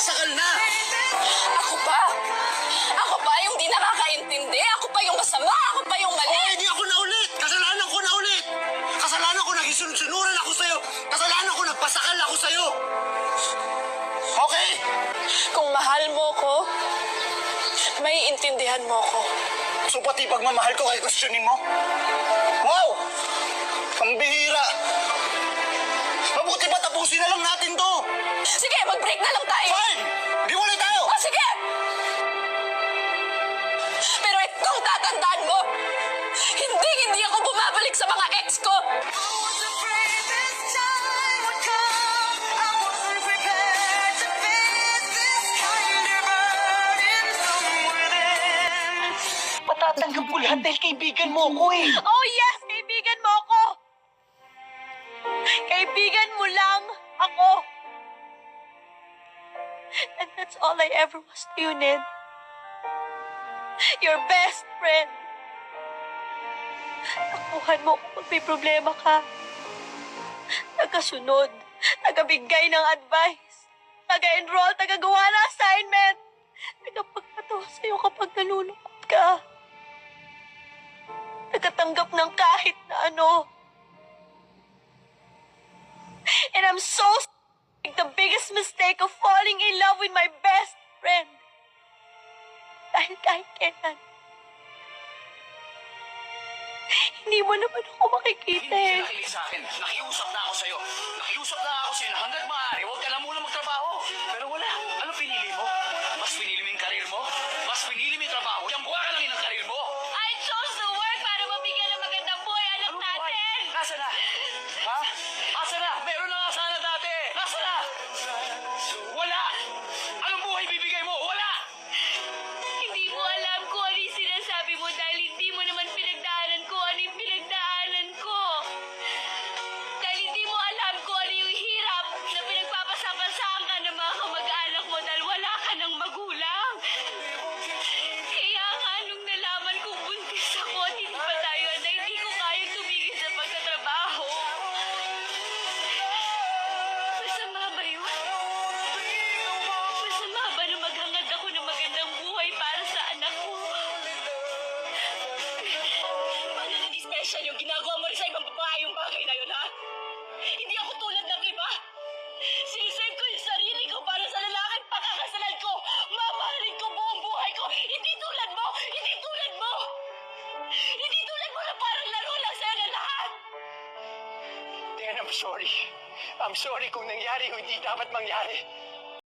nagpapasakal na. Ako pa? Ako pa yung di nakakaintindi? Ako pa yung masama? Ako pa yung mali? Oh, hindi ako na ulit. Kasalanan ko na ulit. Kasalanan ko naging sunod-sunuran ako sa'yo. Kasalanan ko nagpasakal ako sa'yo. Okay? Kung mahal mo ko, may intindihan mo ko. So pati pagmamahal ko kay questionin mo? Wow! Ang bihira. Mabuti pa tapusin na lang natin to. Sige, mag-break na lang tayo. Fine! Di wala tayo. O, sige! Pero itong tatandaan mo, hindi ako bumabalik sa mga ex ko. Patatanggap ko lahat dahil kaibigan mo ako eh. Oh yes, kaibigan mo ako. Kaibigan mo lang ako. And that's all I ever was to you, Ned. Your best friend. Nakuhan mo kung may problema ka. Nagkasunod, nagabigay ng advice, nag-enroll, nagagawa ng assignment, nagapagpatawa sa'yo kapag nalulungkot ka. Nagkatanggap ng kahit na ano. And I'm so the biggest mistake of falling in love with my best friend. Dahil kahit kailan, hindi mo naman ako makikita eh. Hindi nakinig sa akin. Nakiusap na ako sa'yo. Nakiusap na ako sa'yo na hanggat maaari, huwag ka na muna magtrabaho. Pero wala. Ano pinili mo? Mas pinili mo yung karir mo? Mas pinili mo yung trabaho? Yan buha ka lang yun ang karir mo. I chose to work para mabigyan ng magandang buhay anak Ano natin. Nasa na? Ha? Asa na? Meron na nga sana dati. Nasa na? Wala. Anong buhay bibigay mo? Wala. Hindi mo alam kung ano yung sinasabi mo dahil hindi mo naman pinagdaanan ko ano yung pinagdaanan ko. Dahil hindi mo alam kung ano yung hirap na pinagpapasapasahan ka ng mga kamag-anak mo dahil wala ka ng magulang. Kaya nga nung nalaman kong buntis ako at hindi pa tayo na hindi ko kaya tumigil sa pagtatrabaho. Masama ba yun? Masama ba na maghangad ako ng magandang buhay para sa anak ko? Paano hindi special yung ginagawa mo rin sa ibang babae yung bagay na yun, ha? Hindi ako tulad ng iba. Sinisave ko yung sarili ko para sa lalaking pakakasalan ko. Mamahalin ko buong buhay ko. Hindi tulad mo! Hindi tulad mo! Hindi tulad mo na parang laro lang sa'yo ng lahat! Dan, I'm sorry. I'm sorry kung nangyari yung hindi dapat mangyari.